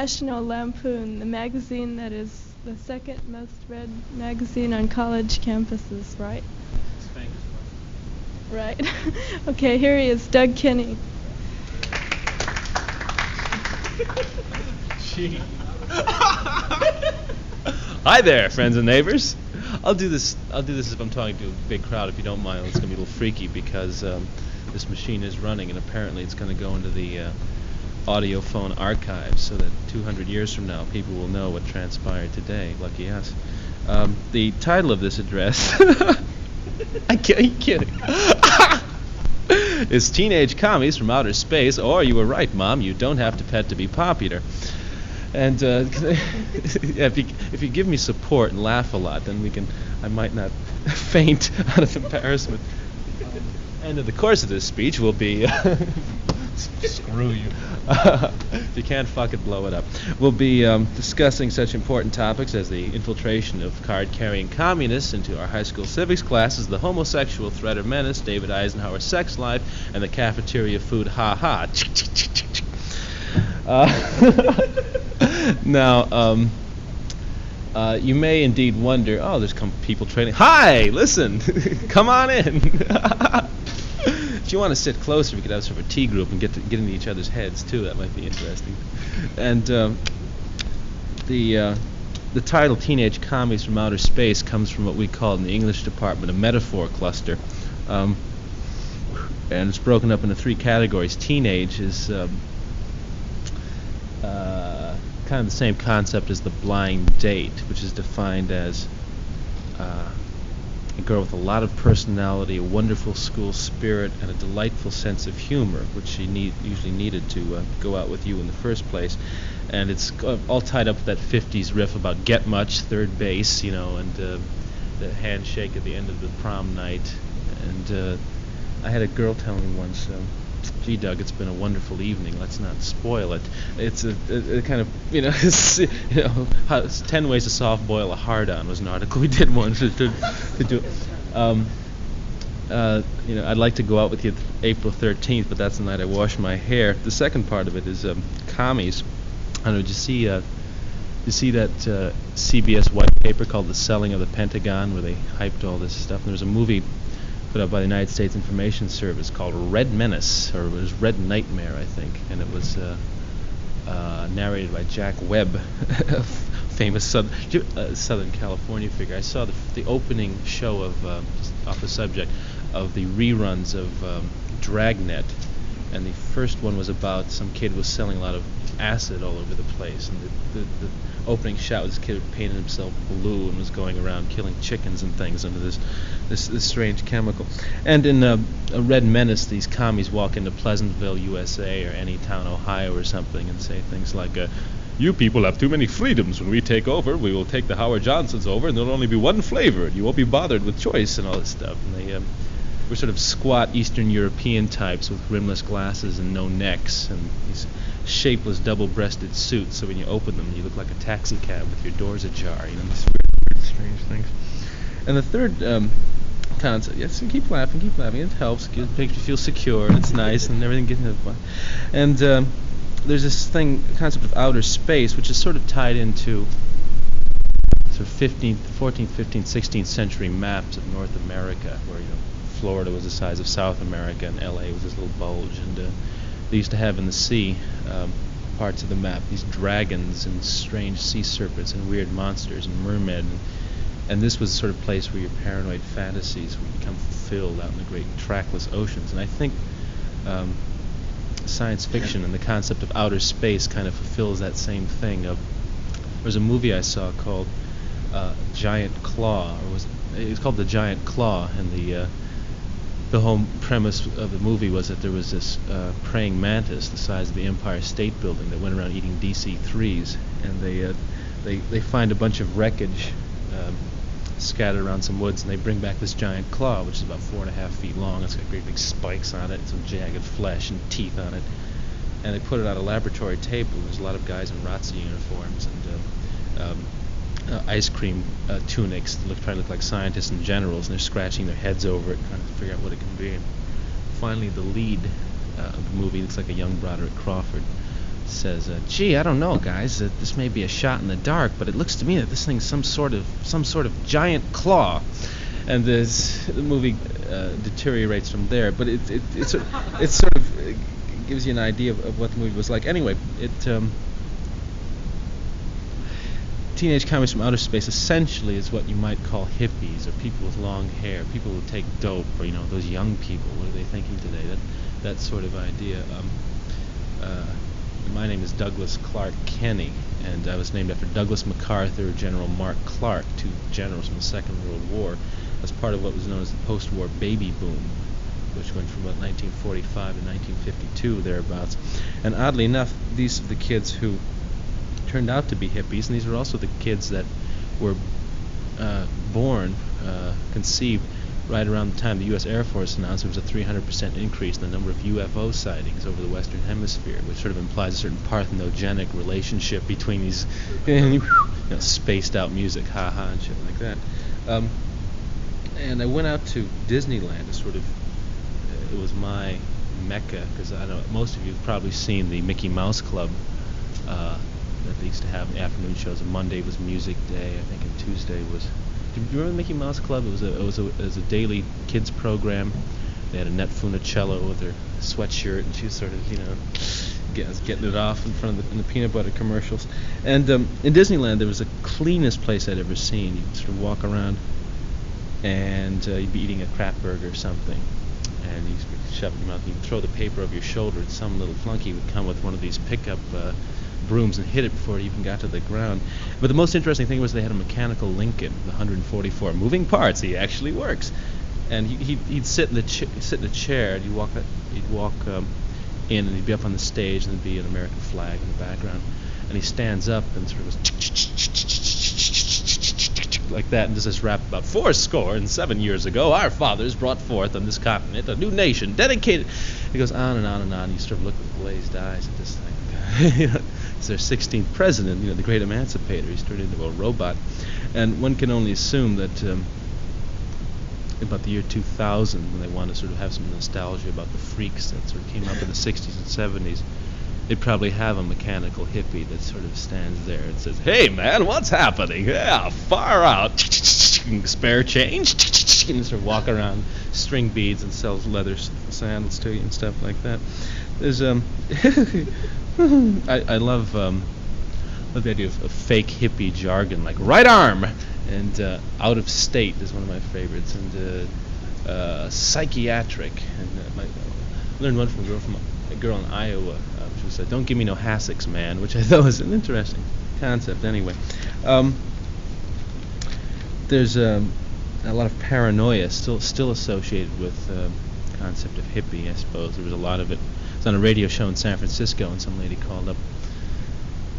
National Lampoon, the magazine that is the second most read magazine on college campuses, right? Right. Okay, here he is, Doug Kenney. Hi there, friends and neighbors. I'll do this if I'm talking to a big crowd, if you don't mind. It's going to be a little freaky because this machine is running, and apparently it's going to go into the audio phone archives so that 200 years from now people will know what transpired today. Lucky us. The title of this address I'm kidding. Is Teenage Commies from Outer Space, or you were right, Mom, you don't have to pet to be popular. And if you give me support and laugh a lot, then I might not faint out of embarrassment. End of the course of this speech will be screw you. If you can't fuck it, blow it up. We'll be discussing such important topics as the infiltration of card-carrying communists into our high school civics classes, the homosexual threat or menace, David Eisenhower's sex life, and the cafeteria food ha-ha. Now, you may indeed wonder, oh, there's people training. Hi, listen, come on in. If you want to sit closer, we could have sort of a tea group and get into each other's heads too. That might be interesting. And the title "Teenage Commies from Outer Space" comes from what we call in the English department a metaphor cluster, and it's broken up into three categories. Teenage is kind of the same concept as the blind date, which is defined as a girl with a lot of personality, a wonderful school spirit, and a delightful sense of humor, which she usually needed to go out with you in the first place. And it's all tied up with that 50s riff about get much, third base, and the handshake at the end of the prom night. And I had a girl tell me once, gee, Doug, it's been a wonderful evening. Let's not spoil it. It's a kind of, it's 10 ways to soft boil a hard-on was an article we did once to do. I'd like to go out with you April 13th, but that's the night I wash my hair. The second part of it is commies. I don't know, did you see that CBS white paper called The Selling of the Pentagon, where they hyped all this stuff? And there was a movie put up by the United States Information Service called Red Menace, or it was Red Nightmare, I think, and it was narrated by Jack Webb, a famous Southern California figure. I saw the opening show of, just off the subject, of the reruns of Dragnet, and the first one was about some kid was selling a lot of acid all over the place, and the opening shot was this kid painted himself blue and was going around killing chickens and things under this strange chemical. And in a Red Menace, these commies walk into Pleasantville, USA, or any town, Ohio, or something, and say things like, "You people have too many freedoms. When we take over, we will take the Howard Johnsons over, and there'll only be one flavor, and you won't be bothered with choice," and all this stuff. And they were sort of squat Eastern European types with rimless glasses and no necks, and these shapeless double-breasted suits, so when you open them, you look like a taxi cab with your doors ajar. These weird, strange things. And the third concept, yes, keep laughing. It helps. It makes you feel secure, and it's nice, and everything gets into fun. And there's this concept of outer space, which is sort of tied into sort of 14th, 15th, 16th century maps of North America, where Florida was the size of South America, and LA was this little bulge, and they used to have in the sea parts of the map these dragons and strange sea serpents and weird monsters and mermen, and this was the sort of place where your paranoid fantasies would become fulfilled out in the great trackless oceans. And I think science fiction and the concept of outer space kind of fulfills that same thing. There's a movie I saw called Giant Claw, it was called The Giant Claw, and the whole premise of the movie was that there was this praying mantis the size of the Empire State Building that went around eating DC-3s, and they find a bunch of wreckage scattered around some woods, and they bring back this giant claw, which is about 4.5 feet long. It's got great big spikes on it, some jagged flesh and teeth on it, and they put it on a laboratory table. There's a lot of guys in ROTC uniforms and ice cream tunics that try to look like scientists and generals, and they're scratching their heads over it, trying to figure out what it can be. And finally, the lead of the movie looks like a young Broderick Crawford, says, "Gee, I don't know, guys. This may be a shot in the dark, but it looks to me that this thing's some sort of giant claw." And the movie deteriorates from there. But it sort of gives you an idea of what the movie was like. Anyway, Teenage Commies from Outer Space essentially is what you might call hippies, or people with long hair, people who take dope, or those young people. What are they thinking today? That sort of idea. My name is Douglas Clark Kenney, and I was named after Douglas MacArthur, General Mark Clark, two generals from the Second World War, as part of what was known as the post-war baby boom, which went from about 1945 to 1952, thereabouts. And oddly enough, these are the kids who turned out to be hippies, and these were also the kids that were conceived right around the time the U.S. Air Force announced there was a 300% increase in the number of UFO sightings over the Western Hemisphere, which sort of implies a certain parthenogenic relationship between these spaced-out music, ha-ha, and shit like that. And I went out to Disneyland. It was my mecca, because I know most of you have probably seen the Mickey Mouse Club that they used to have afternoon shows. And Monday was Music Day, I think, and Tuesday was... Do you remember the Mickey Mouse Club? It was a daily kids program. They had Annette Funicello with her sweatshirt, and she was sort of, getting it off in the peanut butter commercials. And in Disneyland, there was the cleanest place I'd ever seen. You'd sort of walk around, and you'd be eating a crap burger or something, and you'd shove it in your mouth, and you'd throw the paper over your shoulder, and some little flunky would come with one of these pickup brooms and hit it before it even got to the ground. But the most interesting thing was they had a mechanical Lincoln, the 144 moving parts. He actually works, and he'd sit in the chair, and you'd walk in, and he'd be up on the stage, and there'd be an American flag in the background, and he stands up and sort of goes like that, and does this rap about 407 years ago, our fathers brought forth on this continent a new nation dedicated. He goes on and on and on. You sort of look with glazed eyes at this thing. It's their 16th president, the great emancipator. He's turned into a robot. And one can only assume that about the year 2000, when they want to sort of have some nostalgia about the freaks that sort of came up in the 60s and 70s, they'd probably have a mechanical hippie that sort of stands there and says, "Hey man, what's happening? Yeah, far out. Spare change." And sort of walk around, string beads, and sells leather sandals to you and stuff like that. There's I love the idea of fake hippie jargon, like right arm, and out of state is one of my favorites, and psychiatric. And I learned one from a girl in Iowa, which was "Don't give me no hassocks, man," which I thought was an interesting concept. Anyway, there's a lot of paranoia still associated with the concept of hippie, I suppose. There was a lot of it. I was on a radio show in San Francisco, and some lady called up,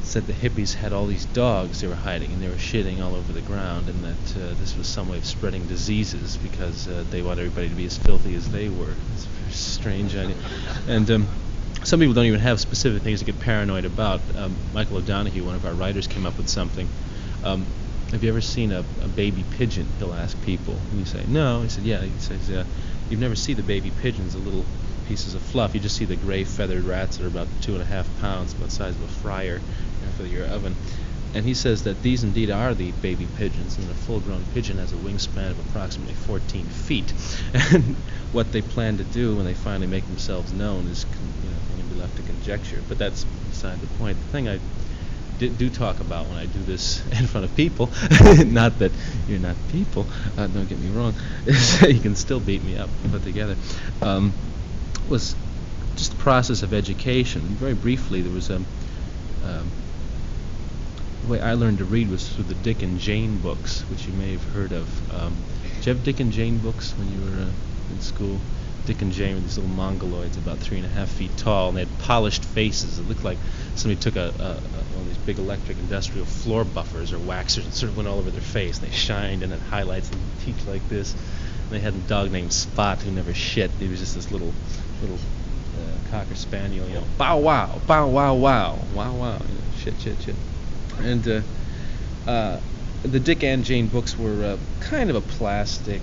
said the hippies had all these dogs they were hiding, and they were shitting all over the ground, and that this was some way of spreading diseases because they want everybody to be as filthy as they were. It's a very strange idea. And some people don't even have specific things to get paranoid about. Michael O'Donoghue, one of our writers, came up with something. Have you ever seen a baby pigeon? He'll ask people. And you say, "No." He said, "Yeah." He says, "You've never seen the baby pigeons, the little pieces of fluff. You just see the gray feathered rats that are about 2.5 pounds, about the size of a fryer for your oven." And he says that these indeed are the baby pigeons, and a full-grown pigeon has a wingspan of approximately 14 feet. And what they plan to do when they finally make themselves known is can be left to conjecture. But that's beside the point. The thing I do talk about when I do this in front of people, not that you're not people, don't get me wrong, you can still beat me up, put together, was just the process of education. And very briefly, there was the way I learned to read was through the Dick and Jane books, which you may have heard of. Did you have Dick and Jane books when you were in school? Dick and Jane were these little mongoloids about 3.5 feet tall, and they had polished faces. It looked like somebody took one of these big electric industrial floor buffers or waxers and sort of went all over their face. They shined and had highlights and teeth like this. And they had a dog named Spot who never shit. He was just this little cocker spaniel, bow wow, bow wow wow, wow wow, shit. And the Dick and Jane books were kind of a plastic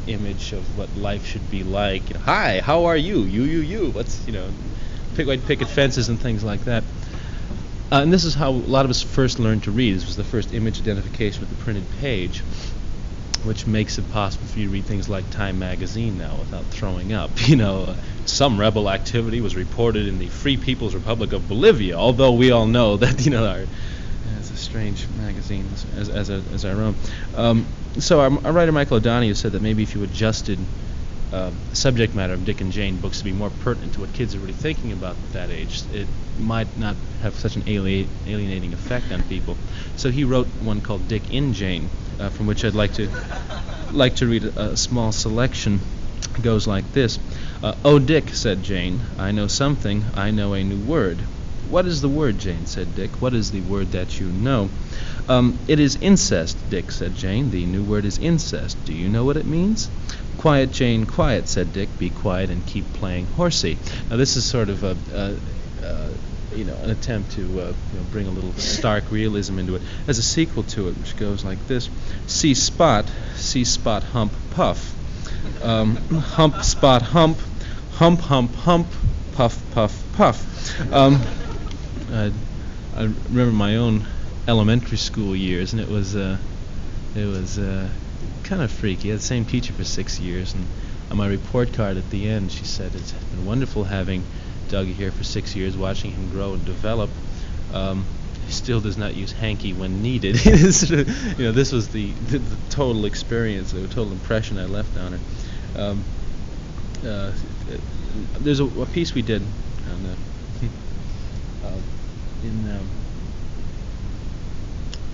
image of what life should be like. Hi, how are you? You. What's white picket fences and things like that. And this is how a lot of us first learned to read. This was the first image identification with the printed page, which makes it possible for you to read things like Time magazine now without throwing up. Some rebel activity was reported in the Free People's Republic of Bolivia, although we all know that it's a strange magazine as our own. So our writer Michael O'Donoghue said that maybe if you adjusted the subject matter of Dick and Jane books to be more pertinent to what kids are really thinking about at that age, it might not have such an alienating effect on people. So he wrote one called Dick in Jane, from which I'd like to read a small selection. It goes like this. "Oh, Dick," said Jane, "I know something. I know a new word." "What is the word, Jane?" said Dick. "What is the word that you know?" "It is incest, Dick," said Jane. "The new word is incest. Do you know what it means?" "Quiet, Jane, quiet," said Dick. "Be quiet and keep playing horsey." Now this is sort of an attempt to bring a little stark realism into it. As a sequel to it, which goes like this: "See spot, hump, puff. Hump, spot, hump, hump, puff, puff, puff." I remember my own elementary school years, and it was kind of freaky. I had the same teacher for 6 years, and on my report card at the end, she said, "It's been wonderful having Dougie here for 6 years, watching him grow and develop. He still does not use hanky when needed." This was the total experience, the total impression I left on her. There's a piece we did on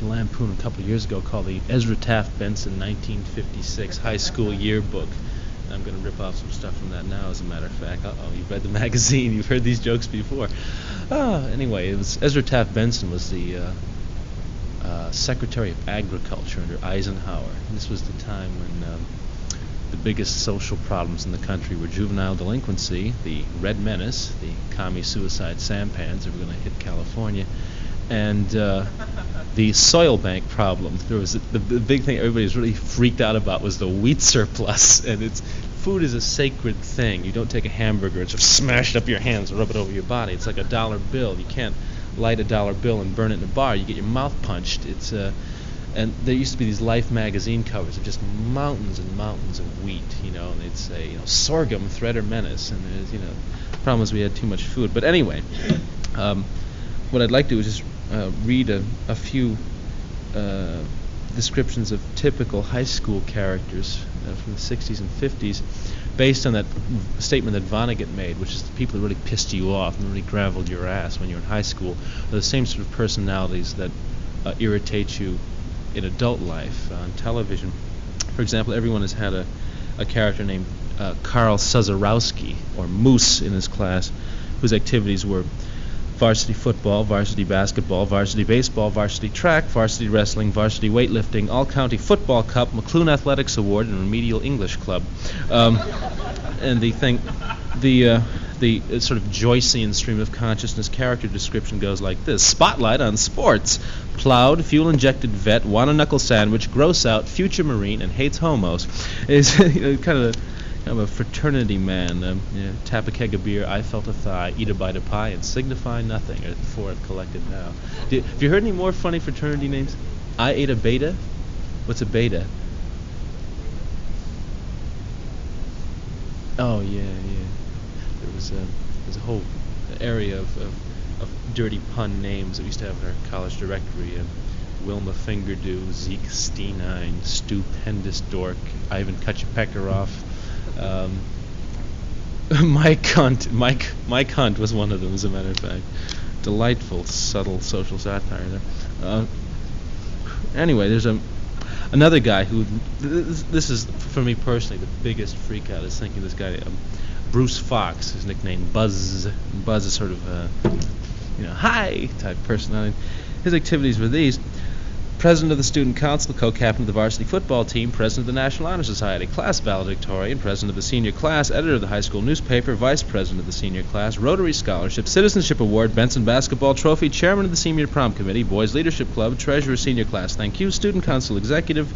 in Lampoon a couple of years ago called the Ezra Taft Benson 1956 High School Yearbook. I'm going to rip off some stuff from that now, as a matter of fact. You've read the magazine. You've heard these jokes before. Anyway, it was Ezra Taft Benson was the Secretary of Agriculture under Eisenhower. And this was the time when the biggest social problems in the country were juvenile delinquency, the Red Menace, the commie suicide sampans that were going to hit California, and the soil bank problem. There was the big thing everybody was really freaked out about was the wheat surplus, and food is a sacred thing. You don't take a hamburger and sort of smash it up your hands and rub it over your body. It's like a dollar bill. You can't light a dollar bill and burn it in a bar. You get your mouth punched. And there used to be these Life magazine covers of just mountains and mountains of wheat, and they'd say, sorghum, threat or menace, and there's, the problem was we had too much food. But anyway, what I'd like to do is just read a few descriptions of typical high school characters from the 60s and 50s, based on that statement that Vonnegut made, which is the people that really pissed you off and really graveled your ass when you were in high school are the same sort of personalities that irritate you in adult life on television. For example, everyone has had a character named Carl Suzarowski, or Moose, in his class, whose activities were varsity football, varsity basketball, varsity baseball, varsity track, varsity wrestling, varsity weightlifting, all-county football cup, McClune Athletics Award, and remedial English club. And the sort of Joycean stream of consciousness character description goes like this: spotlight on sports, plowed, fuel-injected vet, want-a-knuckle sandwich, gross out, future Marine, and hates homos. Is kind of a fraternity man. Tap a keg of beer, I felt a thigh, eat a bite of pie, and signify nothing. Are the four I've collected now. Have you heard any more funny fraternity names? I ate a beta. What's a beta? Oh yeah. There's a whole area of dirty pun names that we used to have in our college directory. Wilma Fingerdew, Zeke Steenine, Stupendous Dork, Ivan Kutchapekaroff, Mike Hunt was one of them, as a matter of fact. Delightful, subtle social satire there. Anyway, there's another guy who, this is, for me personally, the biggest freak out is thinking this guy, Bruce Fox, his nickname Buzz. Buzz is sort of hi type personality. His activities were these: president of the student council, co-captain of the varsity football team, president of the National Honor Society, class valedictorian, president of the senior class, editor of the high school newspaper, vice president of the senior class, Rotary Scholarship, Citizenship Award, Benson Basketball Trophy, chairman of the senior prom committee, boys leadership club, treasurer senior class. Thank you, student council executive,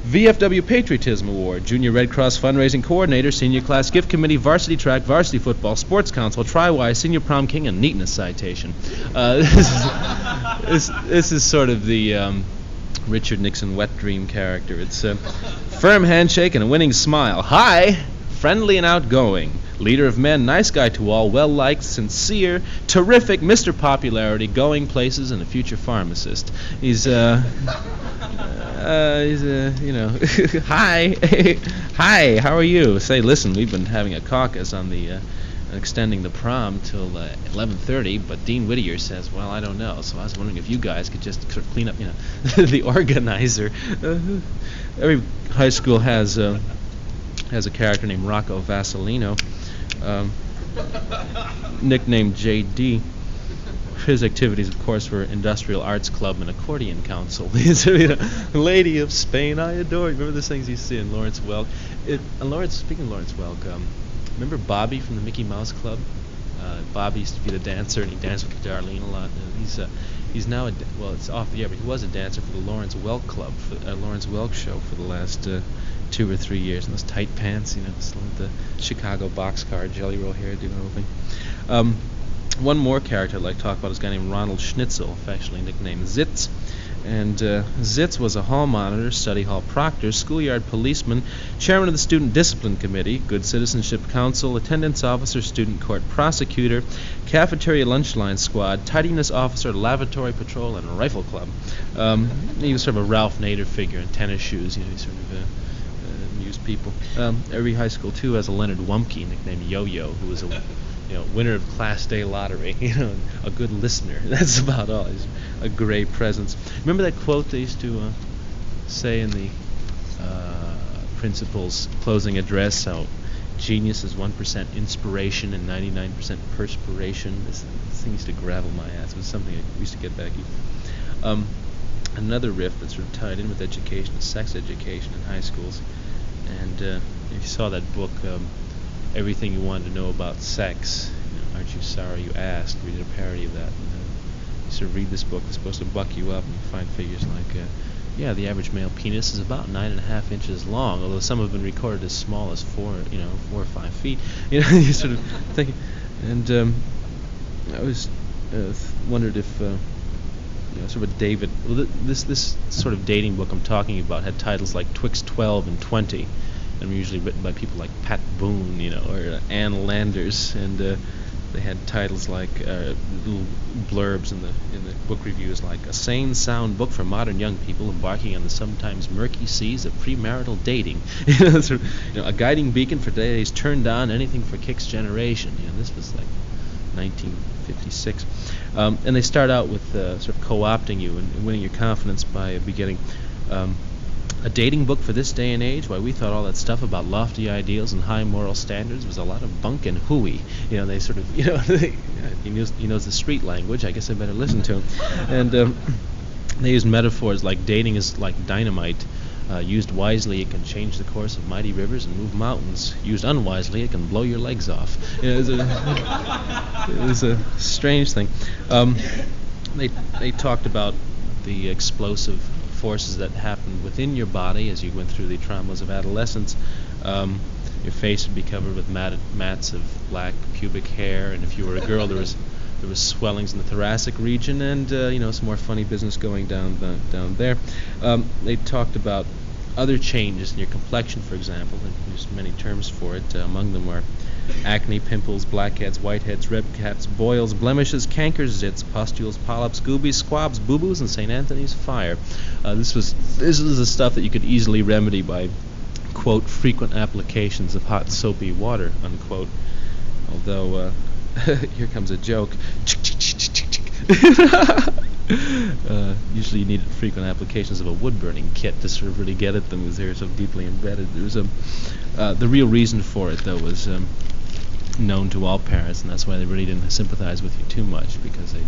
VFW Patriotism Award, Junior Red Cross Fundraising Coordinator, Senior Class Gift Committee, Varsity Track, Varsity Football, Sports Council, Tri-Y, Senior Prom King, and Neatness Citation. This is sort of the Richard Nixon wet dream character. It's a firm handshake and a winning smile. Hi! Friendly and outgoing. Leader of men, nice guy to all, well-liked, sincere, terrific, Mr. Popularity, going places, and a future pharmacist. He's hi, hi, how are you? Say, listen, we've been having a caucus on the extending the prom till 11:30, but Dean Whittier says, well, I don't know, so I was wondering if you guys could just sort of clean up, the organizer. Every high school has a character named Rocco Vassalino, nicknamed J.D. His activities, of course, were Industrial Arts Club and Accordion Council. Lady of Spain, I adore you. Remember those things you see in Lawrence Welk? Speaking of Lawrence Welk, remember Bobby from the Mickey Mouse Club? Bobby used to be the dancer, and he danced with Darlene a lot. He's now it's off the air, but he was a dancer for the Lawrence Welk Club, Lawrence Welk show for the last 2 or 3 years, in those tight pants, just like the Chicago boxcar, Jelly Roll hairdo and everything. One more character I'd like to talk about is a guy named Ronald Schnitzel, affectionately nicknamed Zitz. And Zitz was a hall monitor, study hall proctor, schoolyard policeman, chairman of the student discipline committee, good citizenship council, attendance officer, student court prosecutor, cafeteria lunch line squad, tidiness officer, lavatory patrol, and rifle club. He was sort of a Ralph Nader figure in tennis shoes. He sort of amused people. Every high school too has a Leonard Wumpke nicknamed Yo-Yo, who was a winner of Class Day lottery, a good listener. That's about all. He's a gray presence. Remember that quote they used to say in the principal's closing address, how genius is 1% inspiration and 99% perspiration? This thing used to gravel my ass. It was something I used to get back. Another riff that's sort of tied in with education is sex education in high schools. And if you saw that book, Everything You Wanted to Know About Sex, Aren't You Sorry You Asked? We did a parody of that. You sort of read this book, it's supposed to buck you up, and you find figures like, the average male penis is about 9.5 inches long, although some have been recorded as small as 4 or 5 feet. You sort of think, and I always wondered if, sort of David, this sort of dating book I'm talking about had titles like Twixt 12 and 20. And were usually written by people like Pat Boone, or Ann Landers, and they had titles like little blurbs in the book reviews, like a sane, sound book for modern young people embarking on the sometimes murky seas of premarital dating. A guiding beacon for today's turned-on anything for kicks generation. This was like 1956, and they start out with sort of co-opting you and winning your confidence by beginning. A dating book for this day and age? Why, we thought all that stuff about lofty ideals and high moral standards was a lot of bunk and hooey. They sort of, he knows the street language. I guess I better listen to him. And they use metaphors like dating is like dynamite. Used wisely, it can change the course of mighty rivers and move mountains. Used unwisely, it can blow your legs off. It was a strange thing. They talked about the explosive forces that happened within your body as you went through the traumas of adolescence. Your face would be covered with mats of black pubic hair, and if you were a girl, there was swellings in the thoracic region, and some more funny business going down there. They talked about other changes in your complexion, for example, and there's many terms for it. Among them are acne, pimples, blackheads, whiteheads, red caps, boils, blemishes, cankers, zits, pustules, polyps, goobies, squabs, boo-boos, and St. Anthony's fire. This was the stuff that you could easily remedy by, quote, frequent applications of hot soapy water, unquote. Although, here comes a joke. Usually you needed frequent applications of a wood-burning kit to sort of really get at them, because they were so deeply embedded. There was the real reason for it, though, was known to all parents, and that's why they really didn't sympathize with you too much, because they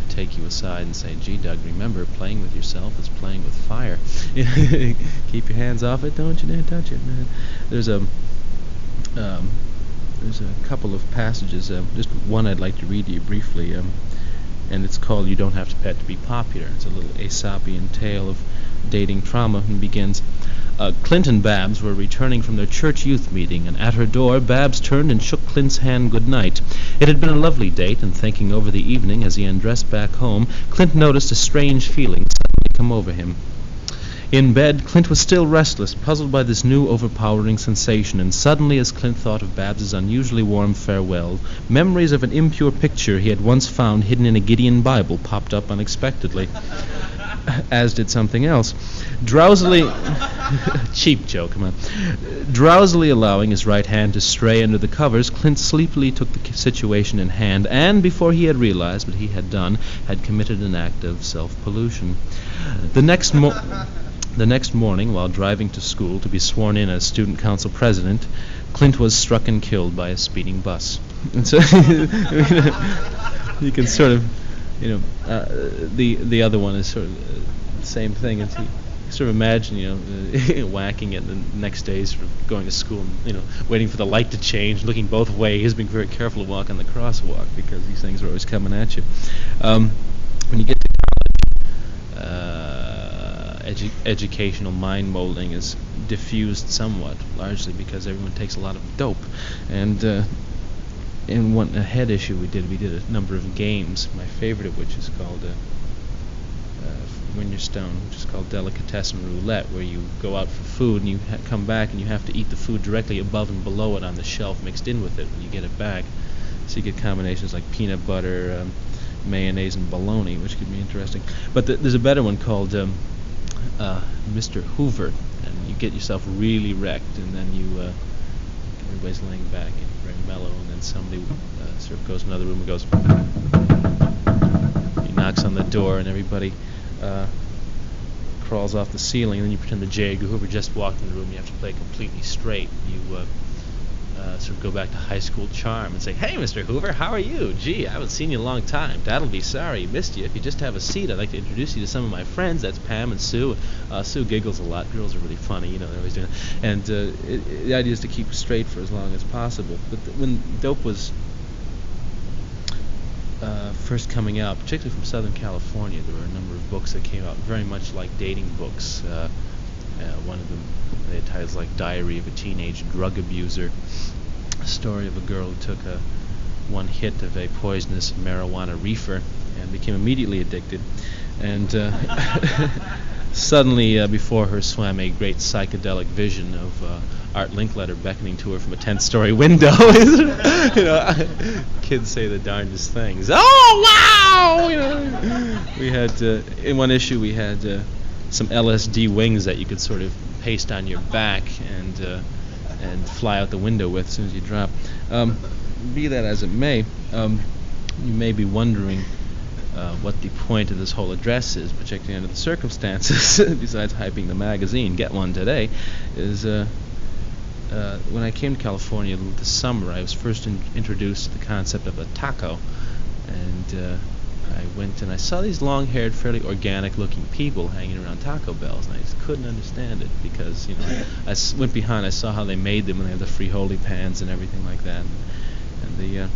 take you aside and say, gee, Doug, remember, playing with yourself is playing with fire. Keep your hands off it, don't you dare touch it, man. There's a couple of passages, just one I'd like to read to you briefly, and it's called You Don't Have to Pet to Be Popular. It's a little Aesopian tale of dating trauma, and begins. Clint and Babs were returning from their church youth meeting, and at her door, Babs turned and shook Clint's hand good night. It had been a lovely date, and thinking over the evening as he undressed back home, Clint noticed a strange feeling suddenly come over him. In bed, Clint was still restless, puzzled by this new overpowering sensation, and suddenly, as Clint thought of Babs's unusually warm farewell, memories of an impure picture he had once found hidden in a Gideon Bible popped up unexpectedly, as did something else. Drowsily... cheap joke, come on. Drowsily allowing his right hand to stray under the covers, Clint sleepily took the situation in hand, and before he had realized what he had done, had committed an act of self-pollution. The next morning, while driving to school to be sworn in as student council president, Clint was struck and killed by a speeding bus. And so you can sort of, the other one is sort of the same thing. It's, you sort of imagine, whacking it, and the next day sort of going to school, and, waiting for the light to change, looking both ways, being very careful to walk on the crosswalk because these things are always coming at you. When you get to college, educational mind molding is diffused somewhat, largely because everyone takes a lot of dope. And in a head issue we did a number of games, my favorite of which is called when you're stoned, which is called Delicatessen Roulette, where you go out for food and you come back and you have to eat the food directly above and below it on the shelf, mixed in with it when you get it back. So you get combinations like peanut butter, mayonnaise, and bologna, which could be interesting. But there's a better one called Mr. Hoover, and you get yourself really wrecked, and then everybody's laying back and very mellow, and then somebody sort of goes in another room and goes, he knocks on the door, and everybody crawls off the ceiling, and then you pretend that J. Edgar Hoover just walked in the room. You have to play completely straight. You sort of go back to high school charm and say, "Hey, Mr. Hoover, how are you? Gee, I haven't seen you in a long time. Dad'll be sorry he missed you. If you just have a seat, I'd like to introduce you to some of my friends. That's Pam and Sue. Sue giggles a lot. Girls are really funny, they're always doing that." And the idea is to keep straight for as long as possible. But when dope was first coming out, particularly from Southern California, there were a number of books that came out very much like dating books. One of them, they had titles like Diary of a Teenage Drug Abuser, a story of a girl who took one hit of a poisonous marijuana reefer and became immediately addicted, and suddenly before her swam a great psychedelic vision of Art Linkletter beckoning to her from a 10th-story window. Kids say the darndest things. Oh, wow! We had in one issue we had some LSD wings that you could sort of paste on your back and fly out the window with as soon as you drop. Be that as it may, you may be wondering what the point of this whole address is, particularly under the circumstances, besides hyping the magazine. Get one today. Is when I came to California this summer, I was first introduced to the concept of a taco, and I went and I saw these long-haired, fairly organic-looking people hanging around Taco Bells, and I just couldn't understand it because, I went behind, I saw how they made them, and they had the frijoles pans and everything like that, and they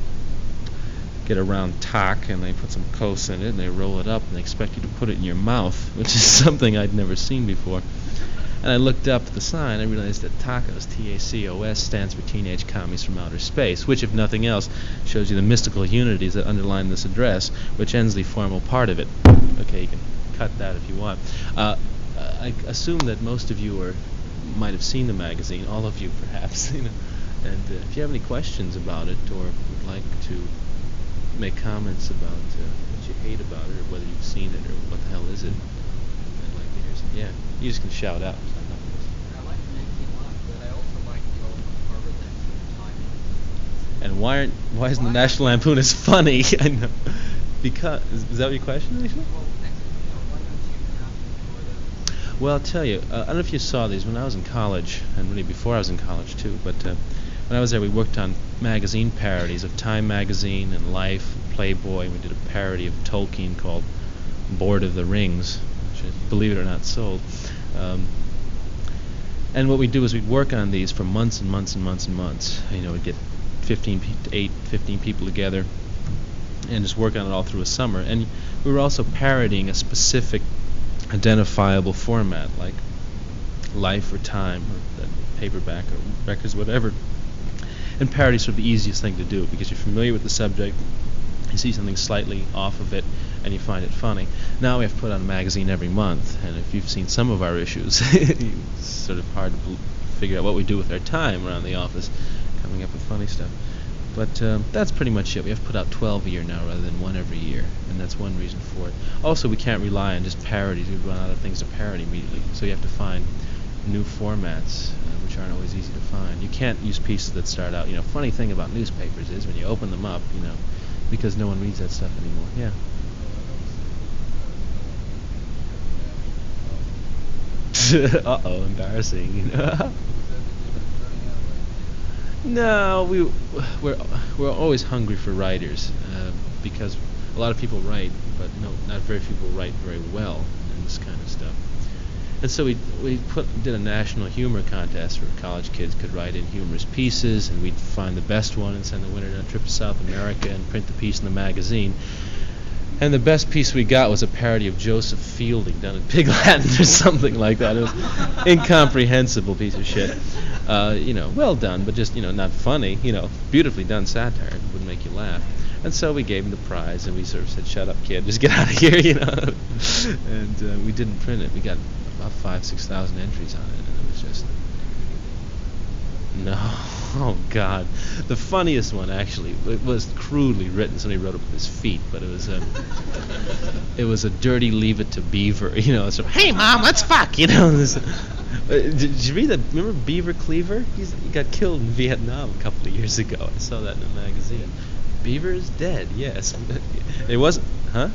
get a round tack, and they put some kos in it, and they roll it up, and they expect you to put it in your mouth, which is something I'd never seen before. And I looked up at the sign, I realized that TACOS, T-A-C-O-S, stands for Teenage Commies from Outer Space, which, if nothing else, shows you the mystical unities that underline this address, which ends the formal part of it. Okay, you can cut that if you want. I assume that most of you might have seen the magazine, all of you perhaps, and if you have any questions about it or would like to make comments about what you hate about it or whether you've seen it or what the hell is it, I'd like to hear some. Yeah, you just can shout out. I like the magazine a lot, but I also like the old Harvard things at the time. And why isn't the National Lampoon as funny? I know. Because is that your question actually? Well, why don't you have more of those? Well, I'll tell you. I don't know if you saw these when I was in college, and really before I was in college too. But when I was there, we worked on magazine parodies of Time Magazine and Life, and Playboy. We did a parody of Tolkien called Lord of the Rings, which, believe it or not, sold. And what we'd do is we'd work on these for months and months and months and months. We'd get 15 people together and just work on it all through a summer. And we were also parodying a specific identifiable format like Life or Time or paperback or records, whatever. And parody is sort of the easiest thing to do because you're familiar with the subject, you see something slightly off of it, and you find it funny. Now we have to put out a magazine every month, and if you've seen some of our issues, it's sort of hard to figure out what we do with our time around the office, coming up with funny stuff. But that's pretty much it. We have to put out 12 a year now rather than one every year, and that's one reason for it. Also, we can't rely on just parodies. We'd run out of things to parody immediately, so you have to find new formats, which aren't always easy to find. You can't use pieces that start out, funny thing about newspapers is when you open them up, because no one reads that stuff anymore. Yeah. Uh-oh, embarrassing. No, we're always hungry for writers because a lot of people write, but not very few people write very well in this kind of stuff. And so we did a national humor contest where college kids could write in humorous pieces, and we'd find the best one and send the winner on a trip to South America and print the piece in the magazine. And the best piece we got was a parody of Joseph Fielding done in Pig Latin or something like that. It was incomprehensible piece of shit. Well done, but just, not funny. Beautifully done satire. It would make you laugh. And so we gave him the prize, and we sort of said, "Shut up, kid, just get out of here," And we didn't print it. We got about 5,000-6,000 entries on it, and it was just no. Oh God, the funniest one actually. It was crudely written. Somebody wrote it with his feet, but it was a dirty Leave It to Beaver. It's sort of, "Hey Mom, let's fuck." Did you read that? Remember Beaver Cleaver? He got killed in Vietnam a couple of years ago. I saw that in a magazine. Beaver is dead. Yes, it wasn't. Huh?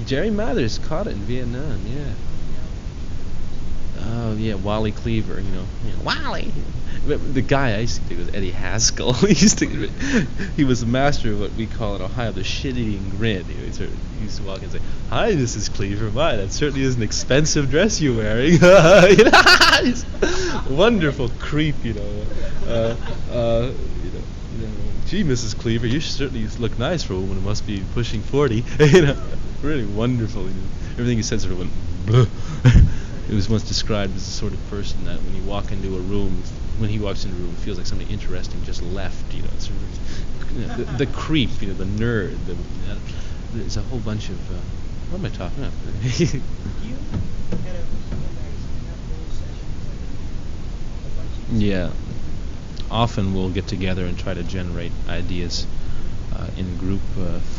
Jerry Mathers caught it in Vietnam. Yeah. Oh yeah, Wally Cleaver. Wally. The guy I used to think was Eddie Haskell. He was the master of what we call in Ohio the shit-eating grin. He used to walk in and say, "Hi, Mrs. Cleaver. My, that certainly is an expensive dress you're wearing." He's wonderful creep. Gee, Mrs. Cleaver, you certainly look nice for a woman who must be pushing 40. Really wonderful. Everything he said sort of went, bleh. He was once described as the sort of person that when he walks into a room, it feels like somebody interesting just left. Sort of, the creep, the nerd. There's a whole bunch of. What am I talking about? You had a magazine, have little sessions, like a bunch of Yeah. Often we'll get together and try to generate ideas in group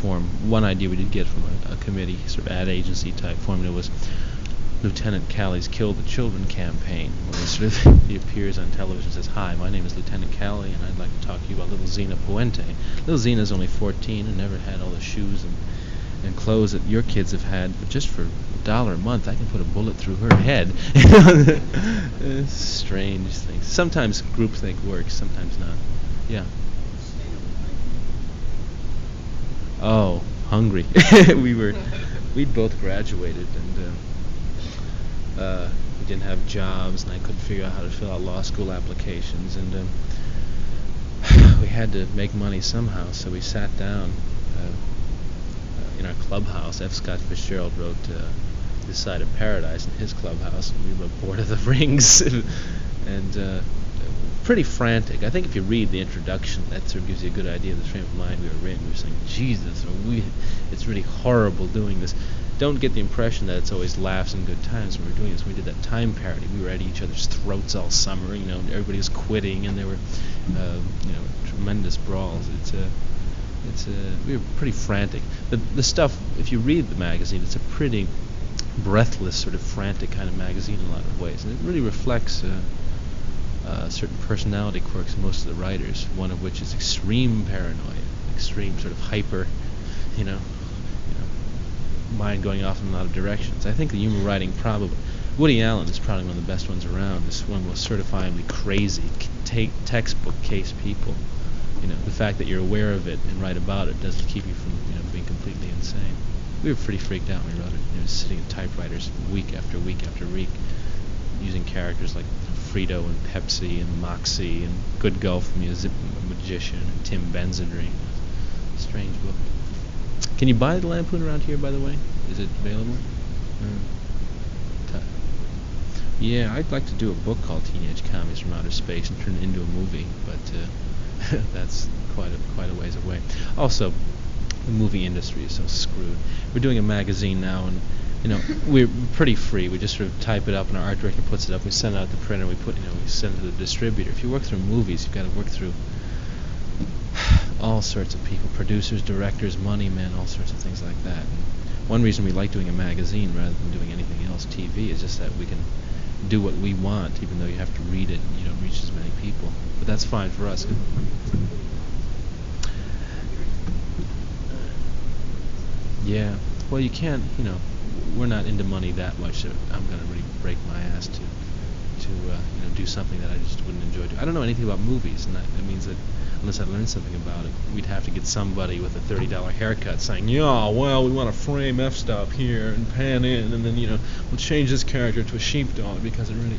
form. One idea we did get from a committee, sort of ad agency type formula, was Lieutenant Callie's Kill the Children campaign, where he appears on television and says, "Hi, my name is Lieutenant Callie, and I'd like to talk to you about little Zena Puente. Little Zena's only 14 and never had all the shoes and clothes that your kids have had, but just for $1 a month, I can put a bullet through her head." Strange things. Sometimes groupthink works, sometimes not. Yeah. Oh, hungry. We'd both graduated, and we didn't have jobs, and I couldn't figure out how to fill out law school applications, and we had to make money somehow, so we sat down in our clubhouse. F. Scott Fitzgerald wrote This Side of Paradise in his clubhouse, and we wrote Lord of the Rings, and pretty frantic. I think if you read the introduction, that sort of gives you a good idea of the frame of mind we were in. We were saying, Jesus, it's really horrible doing this. Don't get the impression that it's always laughs and good times when we're doing this. When we did that time parody, we were at each other's throats all summer, and everybody was quitting, and there were, tremendous brawls. We were pretty frantic. The stuff, if you read the magazine, it's a pretty breathless, sort of frantic kind of magazine in a lot of ways, and it really reflects certain personality quirks in most of the writers, one of which is extreme paranoia, extreme sort of hyper, mind going off in a lot of directions. I think the humor writing Woody Allen is probably one of the best ones around. This one was certifiably crazy, textbook case people. The fact that you're aware of it and write about it doesn't keep you from being completely insane. We were pretty freaked out when we wrote it. Sitting at typewriters week after week after week, using characters like Frito and Pepsi and Moxie and Good Gulf Magician and Tim Benzedry. Strange book. Can you buy the Lampoon around here, by the way? Is it available? Yeah, I'd like to do a book called Teenage Commies from Outer Space and turn it into a movie, but that's quite a ways away. Also, the movie industry is so screwed. We're doing a magazine now, and we're pretty free. We just sort of type it up, and our art director puts it up. We send it out to the printer. We send it to the distributor. If you work through movies, you've got to work through all sorts of people, producers, directors, money men, all sorts of things like that. And one reason we like doing a magazine rather than doing anything else, TV, is just that we can do what we want, even though you have to read it and you don't reach as many people. But that's fine for us. Yeah. Well, you can't, we're not into money that much, so I'm going to really break my ass to do something that I just wouldn't enjoy doing. I don't know anything about movies, and that means that unless I learned something about it, we'd have to get somebody with a $30 haircut saying, yeah, well, we want to frame f-stop here and pan in, and then, we'll change this character to a sheepdog because it really,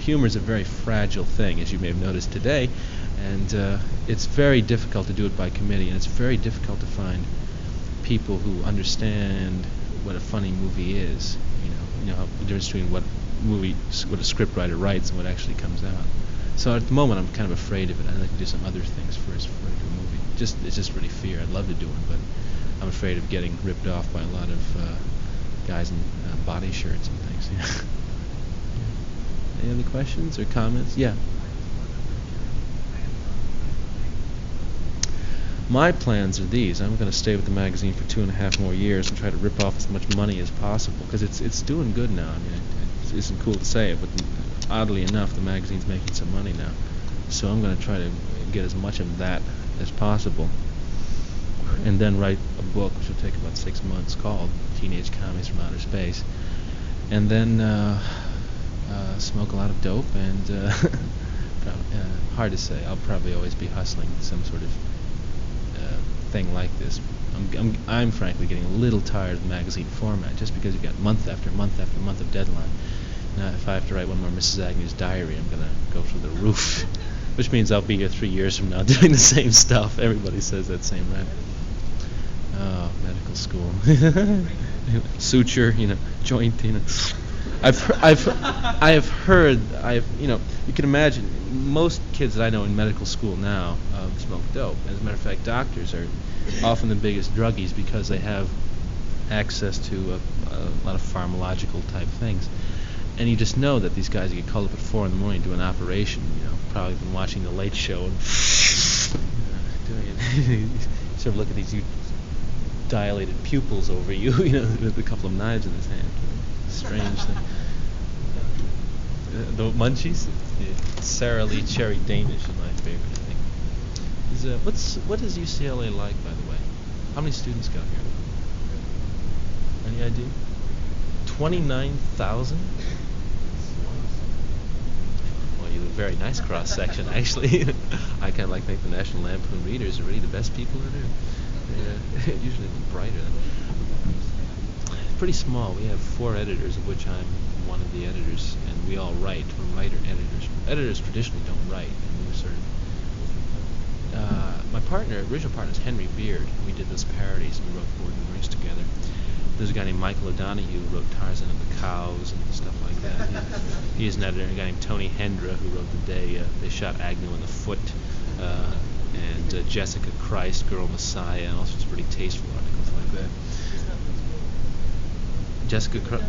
humor is a very fragile thing, as you may have noticed today, and it's very difficult to do it by committee, and it's very difficult to find people who understand what a funny movie is, the difference between what a scriptwriter writes and what actually comes out. So at the moment, I'm kind of afraid of it. I'd like to do some other things first before I do a movie. It's just really fear. I'd love to do it, but I'm afraid of getting ripped off by a lot of guys in body shirts and things. Yeah. Any other questions or comments? Yeah. My plans are these. I'm going to stay with the magazine for 2.5 more years and try to rip off as much money as possible, because it's doing good now. I mean, it isn't cool to say it, but oddly enough, the magazine's making some money now. So I'm going to try to get as much of that as possible, and then write a book, which will take about 6 months, called Teenage Commies from Outer Space, and then smoke a lot of dope, and hard to say. I'll probably always be hustling some sort of thing like this. I'm frankly getting a little tired of the magazine format, just because you've got month after month after month of deadline. Now, if I have to write one more Mrs. Agnew's diary, I'm going to go through the roof, which means I'll be here 3 years from now doing the same stuff. Everybody says that same, right? Oh, medical school. Suture, joint, I have heard, you can imagine, most kids that I know in medical school now smoke dope. As a matter of fact, doctors are often the biggest druggies because they have access to a lot of pharmacological type things. And you just know that these guys get called up at 4 in the morning to do an operation, probably been watching The Late Show and doing it. You sort of look at these dilated pupils over you, with a couple of knives in his hand. Strange thing. The Munchies? Yeah. Sara Lee Cherry Danish is my favorite, I think. What is UCLA like, by the way? How many students go here? Any idea? 29,000? Well, you have a very nice cross-section, actually. I kind of think the National Lampoon readers are really the best people to do. They're usually brighter than pretty small. We have 4 editors, of which I'm one of the editors, and we all write. We're editors. Editors traditionally don't write. And we're sort of, my original partner is Henry Beard. We did those parodies, and we wrote Gordon Rings together. There's a guy named Michael O'Donoghue who wrote Tarzan and the Cows and stuff like that. He is an editor. A guy named Tony Hendra who wrote The Day They Shot Agnew in the Foot, and Jessica Christ, Girl Messiah, and all sorts of pretty tasteful articles like that. Jessica Christ.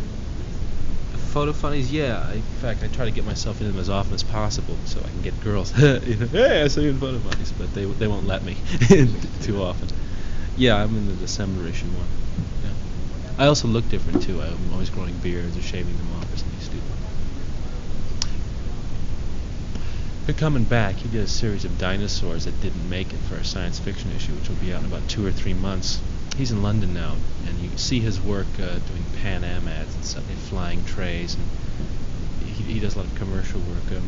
Photo funnies, yeah. In fact, I try to get myself into them as often as possible so I can get girls. Hey, I saw you in photo funnies, but they won't let me too often. Yeah, I'm in the December issue one. Yeah. I also look different too. I'm always growing beards or shaving them off or something stupid. They're coming back. He did a series of dinosaurs that didn't make it for a science fiction issue, which will be out in about 2 or 3 months. He's in London now, and you can see his work doing Pan Am ads and stuff, flying trays, and he does a lot of commercial work.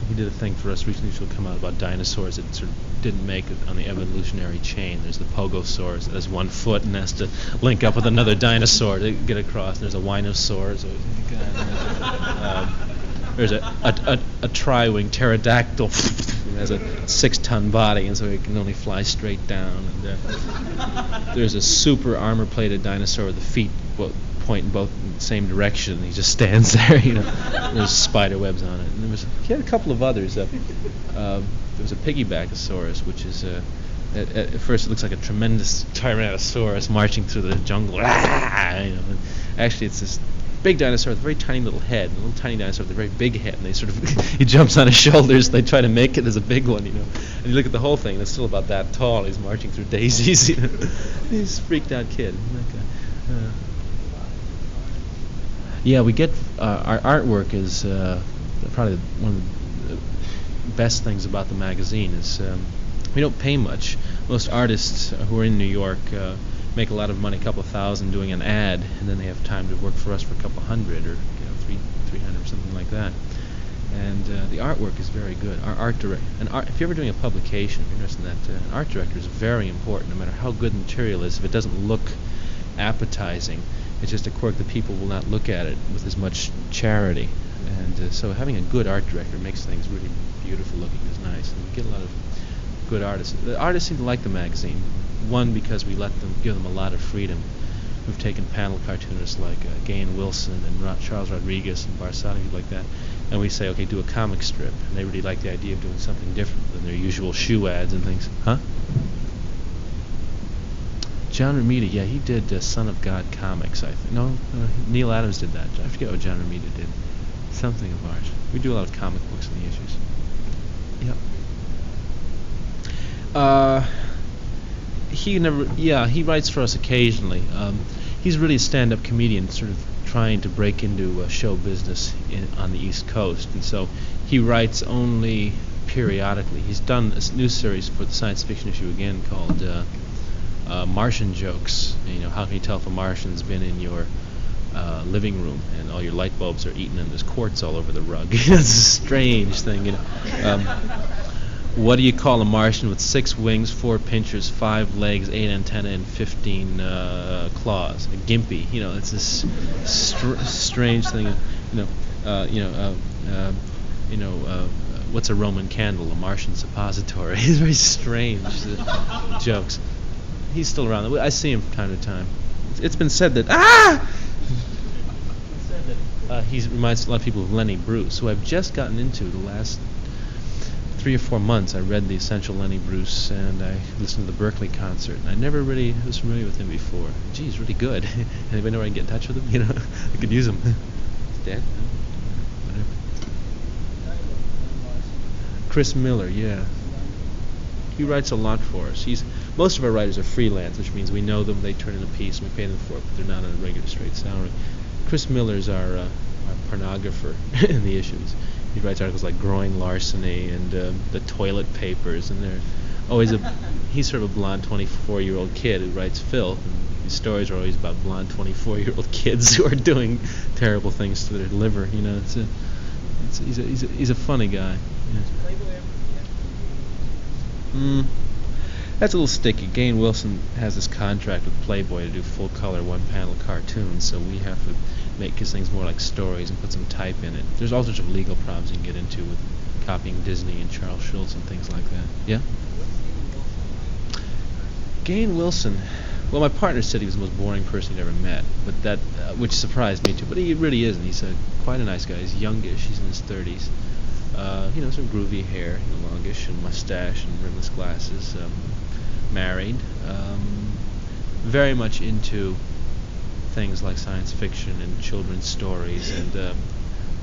He did a thing for us recently, which will come out about dinosaurs that sort of didn't make it on the evolutionary chain. There's the Pogosaurus that has 1 foot and has to link up with another dinosaur to get across. There's a Winosaurus. There's a tri-winged pterodactyl who has a 6-ton body, and so it can only fly straight down. And there's a super armor-plated dinosaur with the feet point in both in the same direction. And he just stands there, There's spider webs on it. And he had a couple of others. There was a piggybackosaurus, which is at first it looks like a tremendous Tyrannosaurus marching through the jungle. And actually, it's this big dinosaur with a very tiny little head, and a little tiny dinosaur with a very big head, and they sort of he jumps on his shoulders, and they try to make it as a big one, And you look at the whole thing, and it's still about that tall. He's marching through daisies, He's a freaked out kid. Yeah, we get our artwork is probably one of the best things about the magazine is we don't pay much. Most artists who are in New York make a lot of money, a couple of thousand doing an ad, and then they have time to work for us for a couple hundred or 300 or something like that. And the artwork is very good. Our art director, if you're ever doing a publication, if you're interested in that, an art director is very important. No matter how good the material is, if it doesn't look appetizing, it's just a quirk that people will not look at it with as much charity. And so having a good art director makes things really beautiful looking. Is nice. And we get a lot of good artists. The artists seem to like the magazine. One, because we give them a lot of freedom. We've taken panel cartoonists like Gain Wilson and Charles Rodriguez and Barsati, people like that, and we say, okay, do a comic strip. And they really like the idea of doing something different than their usual shoe ads and things. Huh? John Romita, yeah, he did Son of God comics, I think. No, Neil Adams did that. I forget what John Romita did. Something of ours. We do a lot of comic books in the issues. Yep. He writes for us occasionally. He's really a stand-up comedian, sort of trying to break into show business on the East Coast, and so he writes only periodically. He's done a new series for the science fiction issue again called Martian Jokes. How can you tell if a Martian's been in your living room and all your light bulbs are eaten and there's quartz all over the rug? It's a strange thing, What do you call a Martian with 6 wings, 4 pinchers, 5 legs, 8 antennae, and 15 claws? A gimpy. It's this strange thing. What's a Roman candle? A Martian suppository. It's very strange jokes. He's still around. I see him from time to time. It's been said that he reminds a lot of people of Lenny Bruce, who I've just gotten into the last 3 or 4 months. I read The Essential Lenny Bruce, and I listened to the Berkeley concert, and I never really was familiar with him before. Gee, he's really good. Anybody know where I can get in touch with him? I could use him. He's dead? No? Whatever. Chris Miller, yeah. He writes a lot for us. Most of our writers are freelance, which means we know them, they turn in a piece, and we pay them for it, but they're not on a regular straight salary. Chris Miller's our pornographer in the issues. He writes articles like groin larceny and the toilet papers, and they're always he's sort of a blonde 24-year-old kid who writes filth, and his stories are always about blonde 24-year-old kids who are doing terrible things to their liver. He's a funny guy. Yeah. That's a little sticky. Gain Wilson has this contract with Playboy to do full-color, one-panel cartoons, so we have to make his things more like stories and put some type in it. There's all sorts of legal problems you can get into with copying Disney and Charles Schultz and things like that. Yeah? Gain Wilson, well, my partner said he was the most boring person he'd ever met, but that, which surprised me too, but he really isn't. He's quite a nice guy. He's youngish. He's in his 30s. Some groovy hair, longish, and mustache and rimless glasses. Married. Very much into things like science fiction and children's stories and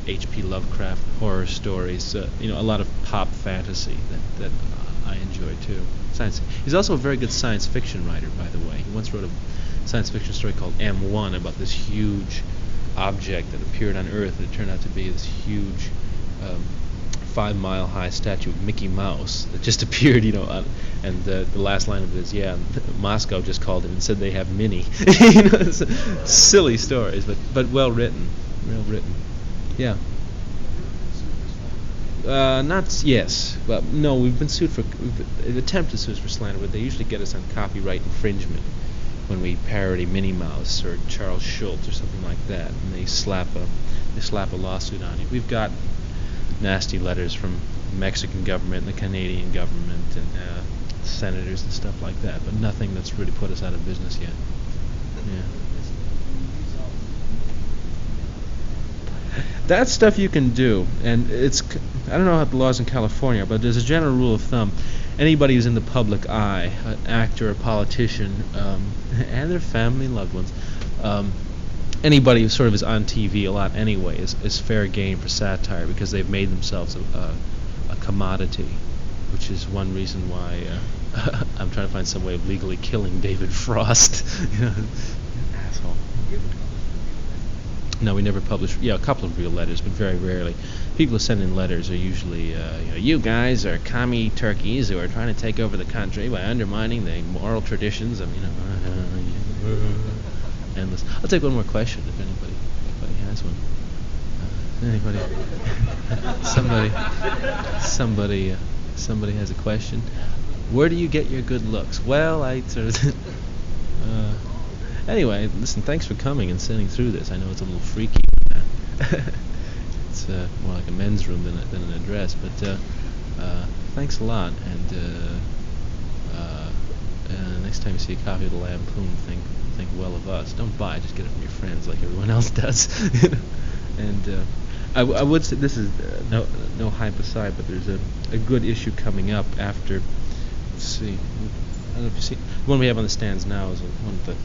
H.P. Lovecraft horror stories. A lot of pop fantasy that I enjoy too. He's also a very good science fiction writer, by the way. He once wrote a science fiction story called M1 about this huge object that appeared on Earth, and it turned out to be this huge 5-mile-high statue of Mickey Mouse that just appeared, and the last line of it is, Moscow just called it and said they have Minnie. It's silly stories, but well written, yeah. Yes, well, no, we've been sued for, attempted to sue us for slander, but they usually get us on copyright infringement when we parody Minnie Mouse or Charles Schultz or something like that, and they slap a lawsuit on you. We've got nasty letters from the Mexican government and the Canadian government and senators and stuff like that, but nothing that's really put us out of business yet. Yeah. That stuff you can do, and I don't know how the laws in California, but there's a general rule of thumb. Anybody who's in the public eye, an actor, a politician, and their family and loved ones, anybody who sort of is on TV a lot anyway is fair game for satire because they've made themselves a commodity, which is one reason why I'm trying to find some way of legally killing David Frost. Asshole. No, we never publish. Yeah, a couple of real letters, but very rarely. People who send in letters are usually, you guys are commie turkeys who are trying to take over the country by undermining the moral traditions of, endless. I'll take one more question if anybody has one. Somebody has a question. Where do you get your good looks? Well, I sort of. Anyway, listen, thanks for coming and sitting through this. I know it's a little freaky. It's more like a men's room than an address, but thanks a lot. And next time you see a copy of the Lampoon, think well of us. Don't buy it, just get it from your friends like everyone else does. And I would say this is no hype aside, but there's a good issue coming up after. Let's see. I don't know if you see the one we have on the stands now is one of the.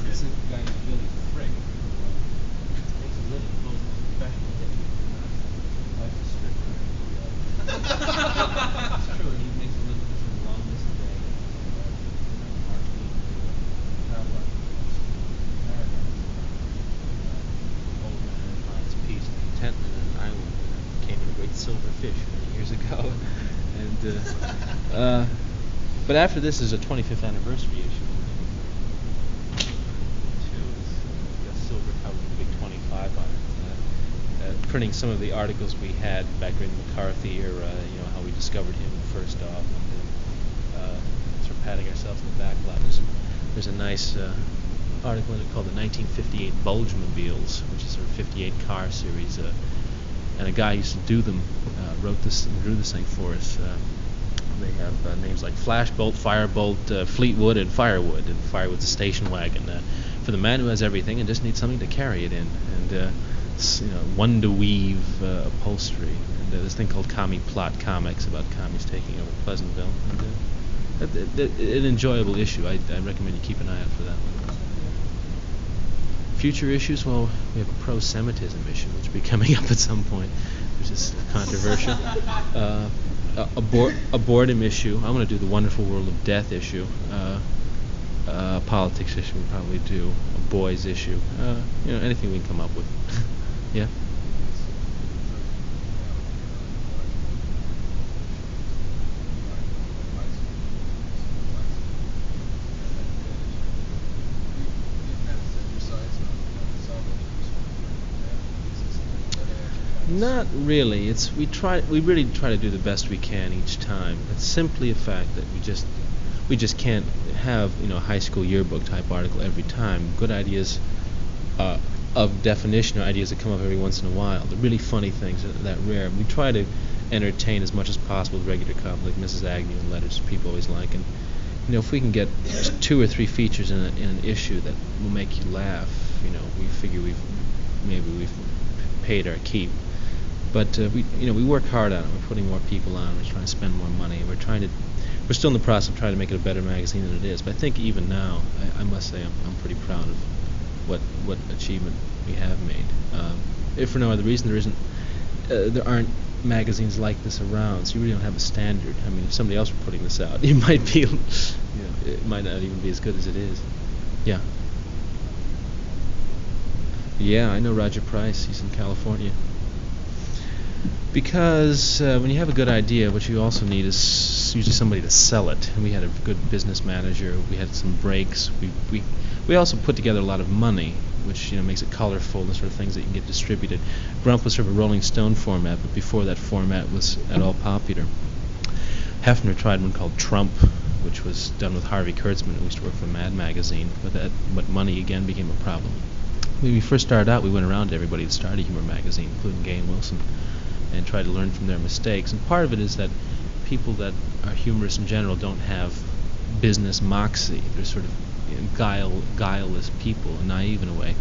This is the guy Billy Frick. Takes a living close to professional hitting. Life's a stripper. It's true. He makes a living as a long distance day. Travel out to paradise. Old man finds peace and contentment in an island that became a great silver fish many years ago. And but after this is a 25th anniversary issue. Silver cover with a big 25 on it, printing some of the articles we had back during the McCarthy era, how we discovered him first off, and sort of patting ourselves in the back a lot. There's a nice article in it called the 1958 Bulgemobiles, which is sort of 58 car series, and a guy who used to do them wrote this and drew this thing for us. They have names like Flashbolt, Firebolt, Fleetwood, and Firewood. And Firewood's a station wagon for the man who has everything and just needs something to carry it in. And one to weave upholstery. And this thing called Commie Plot Comics about commies taking over Pleasantville. And, an enjoyable issue. I recommend you keep an eye out for that one. Future issues, well, we have a pro-Semitism issue, which will be coming up at some point, which is controversial. A boredom issue. I'm going to do the Wonderful World of Death issue. A politics issue we'll probably do. A boys issue. Anything we can come up with. Yeah? Not really. We really try to do the best we can each time. It's simply a fact that we just can't have a high school yearbook type article every time. Good ideas of definition are ideas that come up every once in a while. The really funny things are that rare. We try to entertain as much as possible with regular copy, like Mrs. Agnew and letters people always like. And if we can get 2 or 3 features in an issue that will make you laugh, we figure we've paid our keep. But we work hard on it. We're putting more people on. We're trying to spend more money. We're still in the process of trying to make it a better magazine than it is. But I think even now, I must say I'm pretty proud of what achievement we have made. If for no other reason, there aren't magazines like this around, so you really don't have a standard. I mean, if somebody else were putting this out, it might be, it might not even be as good as it is. Yeah. Yeah, I know Roger Price. He's in California. Because when you have a good idea, what you also need is usually somebody to sell it. And we had a good business manager. We had some breaks. We also put together a lot of money, which makes it colorful and sort of things that you can get distributed. Grump was sort of a Rolling Stone format, but before that format was at all popular. Hefner tried one called Trump, which was done with Harvey Kurtzman, who used to work for Mad Magazine, but money again became a problem. When we first started out, we went around to everybody that started a humor magazine, including Gay and Wilson, and try to learn from their mistakes. And part of it is that people that are humorists in general don't have business moxie. They're sort of guileless people, and naive in a way.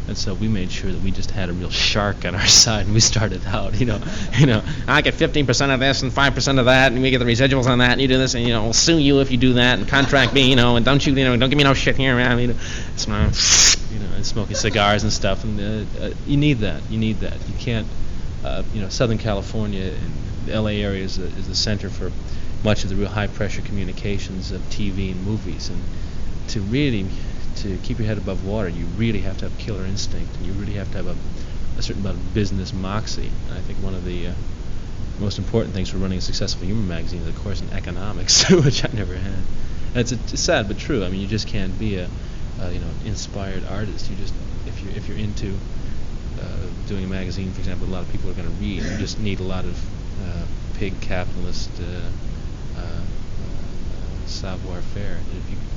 And so we made sure that we just had a real shark on our side, and we started out, I get 15% of this and 5% of that, and we get the residuals on that, and you do this, and we'll sue you if you do that, and contract me, and don't give me no shit here, man. And smoking cigars and stuff, and you need that. You can't, Southern California and the LA area is the center for much of the real high-pressure communications of TV and movies, and to keep your head above water, you really have to have killer instinct, and you really have to have a certain amount of business moxie. And I think one of the most important things for running a successful humor magazine is, of course, in economics, which I never had. And it's sad but true. I mean, you just can't be an inspired artist. You just if you're into doing a magazine, for example, a lot of people are going to read. You just need a lot of pig capitalist savoir-faire.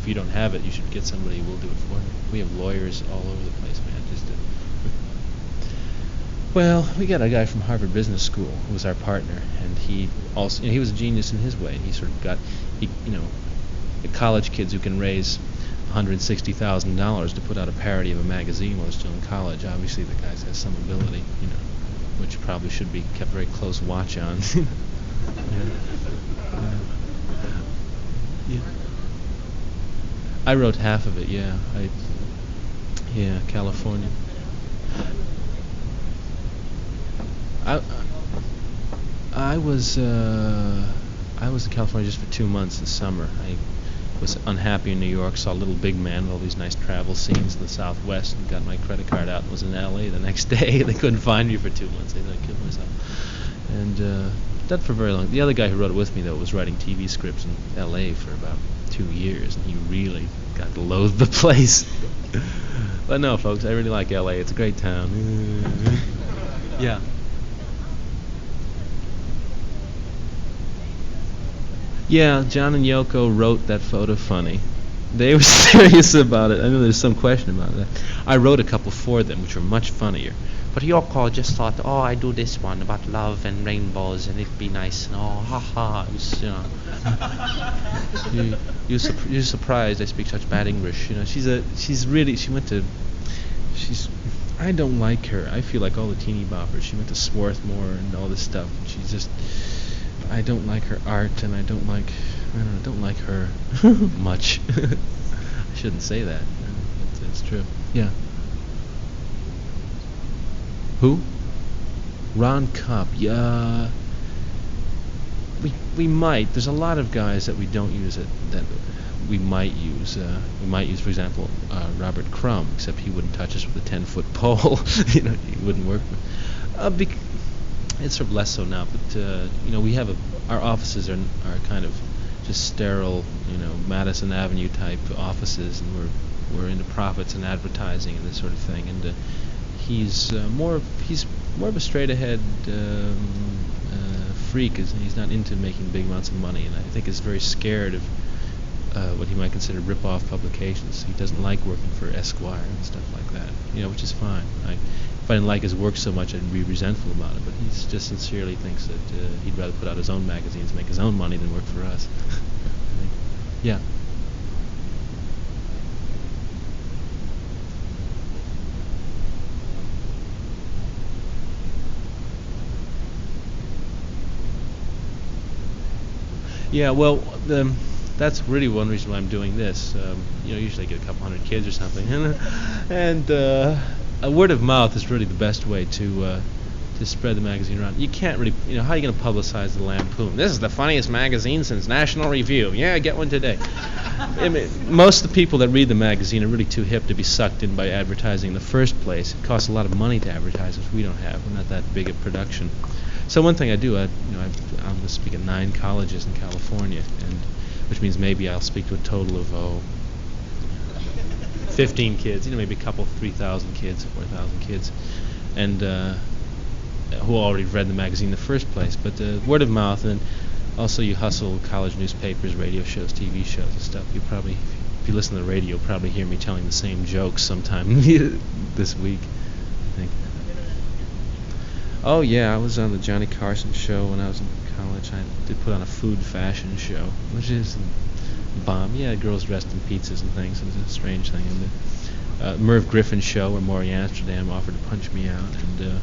If you don't have it, you should get somebody who will do it for you. We have lawyers all over the place, man. Well, we got a guy from Harvard Business School who was our partner, and he also he was a genius in his way. He sort of got the college kids who can raise $160,000 to put out a parody of a magazine while they're still in college. Obviously, the guy has some ability, which probably should be kept very close watch on. Yeah. I wrote half of it. Yeah, California. I was in California just for 2 months this summer. I was unhappy in New York, saw Little Big Man with all these nice travel scenes in the Southwest, and got my credit card out and was in LA the next day. They couldn't find me for 2 months. They thought I killed myself. And that for very long. The other guy who wrote it with me, though, was writing TV scripts in LA for about 2 years, and he really got to loathe the place. But no, folks, I really like LA. It's a great town. Yeah. Yeah, John and Yoko wrote that photo funny. They were serious about it. I know there's some question about that. I wrote a couple for them, which were much funnier. But Yoko just thought, I do this one about love and rainbows, and it'd be nice. And ha. It was, you're surprised I speak such bad English. I don't like her. I feel like all the teeny boppers. She went to Swarthmore and all this stuff. I don't like her art, and I don't like her much. I shouldn't say that. It's true. Yeah. Who? Ron Kopp. Yeah. We might. There's a lot of guys that we don't use that we might use. We might use, for example, Robert Crumb, except he wouldn't touch us with a 10-foot pole. He wouldn't work. It's sort of less so now, but we have our offices are kind of just sterile, Madison Avenue type offices, and we're into profits and advertising and this sort of thing. And he's more of a straight ahead freak. He's not into making big amounts of money, and I think is very scared of what he might consider rip-off publications. He doesn't like working for Esquire and stuff like that, which is fine. If I didn't like his work so much, I'd be resentful about it. But he just sincerely thinks that he'd rather put out his own magazines, make his own money, than work for us. Yeah. Yeah. Well, that's really one reason why I'm doing this. Usually I get a couple hundred kids or something, and a word of mouth is really the best way to spread the magazine around. You can't really, how are you going to publicize the Lampoon? This is the funniest magazine since National Review. Yeah, get one today. Most of the people that read the magazine are really too hip to be sucked in by advertising in the first place. It costs a lot of money to advertise, which we don't have. We're not that big a production. So one thing I do, I'm going to speak at 9 colleges in California, and which means maybe I'll speak to a total of 15 kids, maybe a couple, 3,000 kids, 4,000 kids, and who already read the magazine in the first place. But word of mouth, and also you hustle college newspapers, radio shows, TV shows and stuff. You probably, if you listen to the radio, you'll probably hear me telling the same jokes sometime this week, I think. Oh yeah, I was on the Johnny Carson show when I was in college. I did put on a food fashion show, which is bomb. Yeah, girls dressed in pizzas and things. It was a strange thing. And the Merv Griffin show where Maury Amsterdam offered to punch me out, and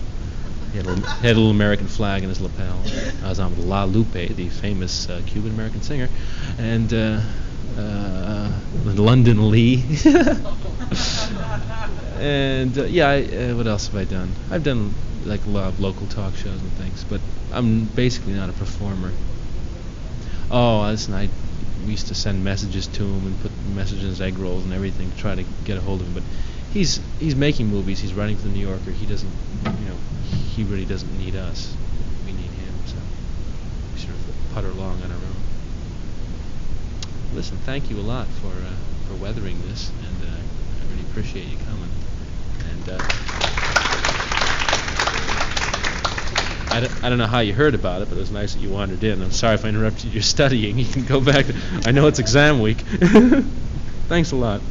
he had a little American flag in his lapel. I was on with La Lupe, the famous Cuban-American singer, and London Lee. And what else have I done? I've done like a lot of local talk shows and things, but I'm basically not a performer. Oh, listen, we used to send messages to him and put messages in his egg rolls and everything to try to get a hold of him. But he's making movies. He's writing for the New Yorker. He doesn't, he really doesn't need us. We need him. So we sort of putter along on our own. Listen, thank you a lot for weathering this, and I really appreciate you coming. And I don't know how you heard about it, but it was nice that you wandered in. I'm sorry if I interrupted your studying. You can go back. I know it's exam week. Thanks a lot.